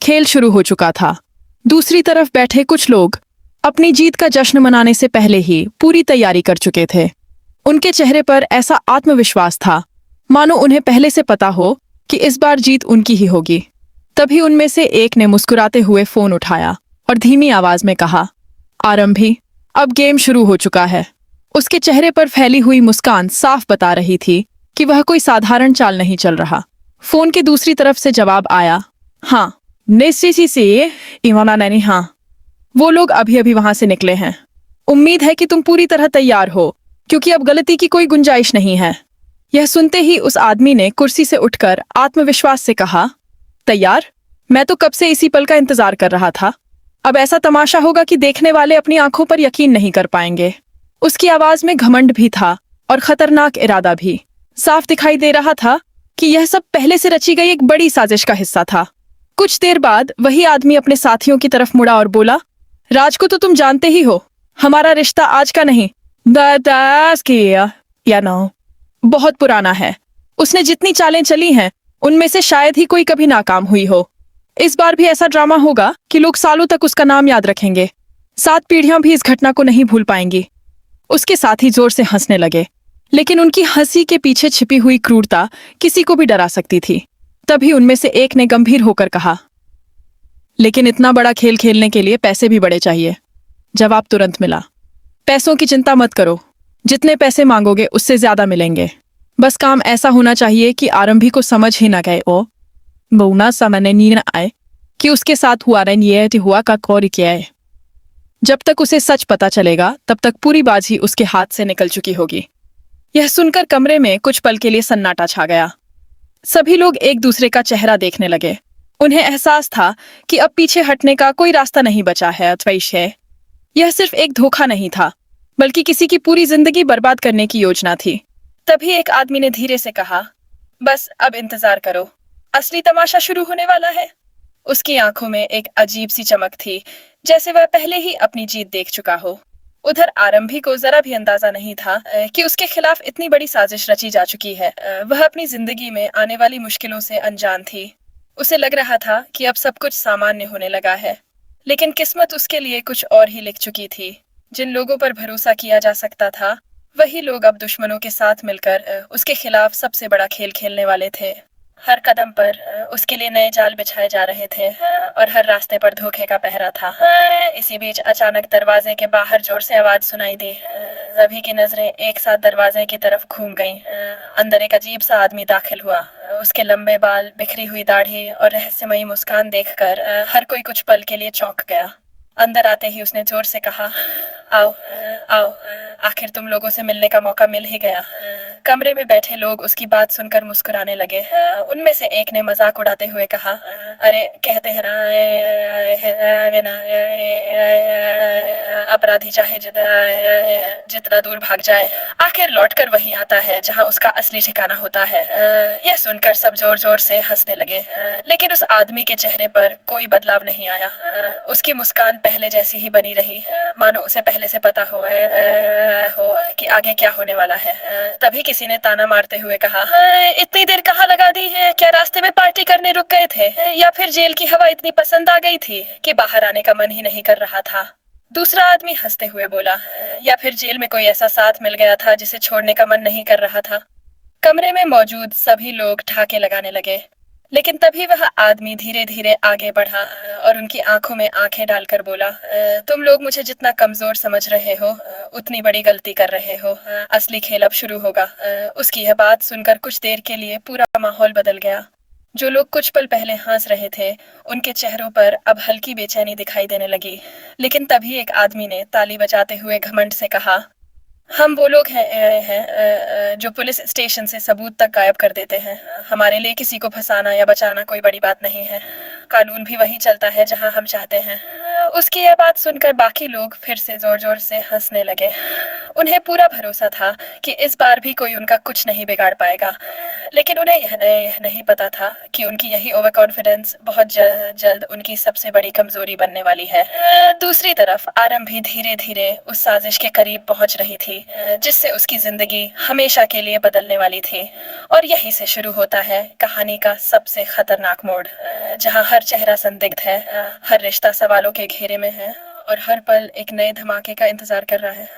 खेल शुरू हो चुका था। दूसरी तरफ बैठे कुछ लोग अपनी जीत का जश्न मनाने से पहले ही पूरी तैयारी कर चुके थे। उनके चेहरे पर ऐसा आत्मविश्वास था मानो उन्हें पहले से पता हो कि इस बार जीत उनकी ही होगी। तभी उनमें से एक ने मुस्कुराते हुए फोन उठाया और धीमी आवाज में कहा, आरंभी, अब गेम शुरू हो चुका है। उसके चेहरे पर फैली हुई मुस्कान साफ बता रही थी कि वह कोई साधारण चाल नहीं चल रहा। फोन की दूसरी तरफ से जवाब आया, हाँ, निश्चित से इवाना नैनी, हाँ, वो लोग अभी अभी वहां से निकले हैं। उम्मीद है कि तुम पूरी तरह तैयार हो, क्योंकि अब गलती की कोई गुंजाइश नहीं है। यह सुनते ही उस आदमी ने कुर्सी से उठकर आत्मविश्वास से कहा, तैयार? मैं तो कब से इसी पल का इंतजार कर रहा था। अब ऐसा तमाशा होगा कि देखने वाले अपनी आंखों पर यकीन नहीं कर पाएंगे। उसकी आवाज में घमंड भी था और खतरनाक इरादा भी। साफ दिखाई दे रहा था कि यह सब पहले से रची गई एक बड़ी साजिश का हिस्सा था। कुछ देर बाद वही आदमी अपने साथियों की तरफ मुड़ा और बोला, राज को तो तुम जानते ही हो, हमारा रिश्ता आज का नहीं, या ना, बहुत पुराना है। उसने जितनी चालें चली हैं उनमें से शायद ही कोई कभी नाकाम हुई हो। इस बार भी ऐसा ड्रामा होगा कि लोग सालों तक उसका नाम याद रखेंगे। 7 पीढ़ियां भी इस घटना को नहीं भूल पाएंगी। उसके साथी जोर से हंसने लगे, लेकिन उनकी हंसी के पीछे छिपी हुई क्रूरता किसी को भी डरा सकती थी। तभी उनमें से एक ने गंभीर होकर कहा, लेकिन इतना बड़ा खेल खेलने के लिए पैसे भी बड़े चाहिए। जवाब तुरंत मिला, पैसों की चिंता मत करो, जितने पैसे मांगोगे उससे ज्यादा मिलेंगे। बस काम ऐसा होना चाहिए कि आरंभी को समझ ही ना गए ओ बहुना सामान्य नींद आए कि उसके साथ हुआ हुआ का कौर क्या है। जब तक उसे सच पता चलेगा तब तक पूरी बाजी उसके हाथ से निकल चुकी होगी। यह सुनकर कमरे में कुछ पल के लिए सन्नाटा छा गया। सभी लोग एक दूसरे का चेहरा देखने लगे। उन्हें एहसास था कि अब पीछे हटने का कोई रास्ता नहीं बचा है। अत्वैश है, यह सिर्फ एक धोखा नहीं था, बल्कि किसी की पूरी जिंदगी बर्बाद करने की योजना थी। तभी एक आदमी ने धीरे से कहा, बस अब इंतजार करो, असली तमाशा शुरू होने वाला है। उसकी आंखों में एक अजीब सी चमक थी, जैसे वह पहले ही अपनी जीत देख चुका हो। उधर आरंभी को जरा भी अंदाजा नहीं था कि उसके खिलाफ इतनी बड़ी साजिश रची जा चुकी है। वह अपनी जिंदगी में आने वाली मुश्किलों से अनजान थी। उसे लग रहा था कि अब सब कुछ सामान्य होने लगा है, लेकिन किस्मत उसके लिए कुछ और ही लिख चुकी थी। जिन लोगों पर भरोसा किया जा सकता था, वही लोग अब दुश्मनों के साथ मिलकर उसके खिलाफ सबसे बड़ा खेल खेलने वाले थे। हर कदम पर उसके लिए नए जाल बिछाए जा रहे थे और हर रास्ते पर धोखे का पहरा था। इसी बीच अचानक दरवाजे के बाहर जोर से आवाज सुनाई दी। सभी की नजरें एक साथ दरवाजे की तरफ घूम गईं। अंदर एक अजीब सा आदमी दाखिल हुआ। उसके लंबे बाल, बिखरी हुई दाढ़ी और रहस्यमयी मुस्कान देखकर हर कोई कुछ पल के लिए चौंक गया। अंदर आते ही उसने जोर से कहा, आओ आओ, आखिर तुम लोगों से मिलने का मौका मिल ही गया। कमरे में बैठे लोग उसकी बात सुनकर मुस्कुराने लगे। उनमें से एक ने मजाक उड़ाते हुए कहा, अरे कहते हैं ना, अपराधी चाहे जितना दूर भाग जाए, आखिर लौटकर वही आता है जहां उसका असली ठिकाना होता है। यह सुनकर सब जोर जोर से हंसने लगे, लेकिन उस आदमी के चेहरे पर कोई बदलाव नहीं आया। उसकी मुस्कान पहले जैसी ही बनी रही, मानो उसे पहले से पता हो कि आगे क्या होने वाला है। तभी किसी ने ताना मारते हुए कहा, इतनी देर कहाँ लगा दी है? क्या रास्ते में पार्टी करने रुक गए थे, या फिर जेल की हवा इतनी पसंद आ गई थी कि बाहर आने का मन ही नहीं कर रहा था? दूसरा आदमी हंसते हुए बोला, या फिर जेल में कोई ऐसा साथ मिल गया था जिसे छोड़ने का मन नहीं कर रहा था। कमरे में मौजूद सभी लोग ठहाके लगाने लगे, लेकिन तभी वह आदमी धीरे धीरे आगे बढ़ा और उनकी आंखों में आंखें डालकर बोला, तुम लोग मुझे जितना कमजोर समझ रहे हो, उतनी बड़ी गलती कर रहे हो। असली खेल अब शुरू होगा। उसकी यह बात सुनकर कुछ देर के लिए पूरा माहौल बदल गया। जो लोग कुछ पल पहले हंस रहे थे, उनके चेहरों पर अब हल्की बेचैनी दिखाई देने लगी। लेकिन तभी एक आदमी ने ताली बजाते हुए घमंड से कहा, हम वो लोग हैं जो पुलिस स्टेशन से सबूत तक गायब कर देते हैं। हमारे लिए किसी को फंसाना या बचाना कोई बड़ी बात नहीं है। कानून भी वही चलता है जहां हम चाहते हैं। उसकी यह बात सुनकर बाकी लोग फिर से जोर जोर से हंसने लगे। उन्हें पूरा भरोसा था कि इस बार भी कोई उनका कुछ नहीं बिगाड़ पाएगा, लेकिन उन्हें यह नहीं पता था कि उनकी यही ओवर कॉन्फिडेंस बहुत जल्द उनकी सबसे बड़ी कमजोरी बनने वाली है। दूसरी तरफ आरम भी धीरे धीरे उस साजिश के करीब पहुंच रही थी, जिससे उसकी जिंदगी हमेशा के लिए बदलने वाली थी। और यहीं से शुरू होता है कहानी का सबसे खतरनाक मोड़, जहां हर चेहरा संदिग्ध है, हर रिश्ता सवालों के घेरे में है और हर पल एक नए धमाके का इंतजार कर रहा है।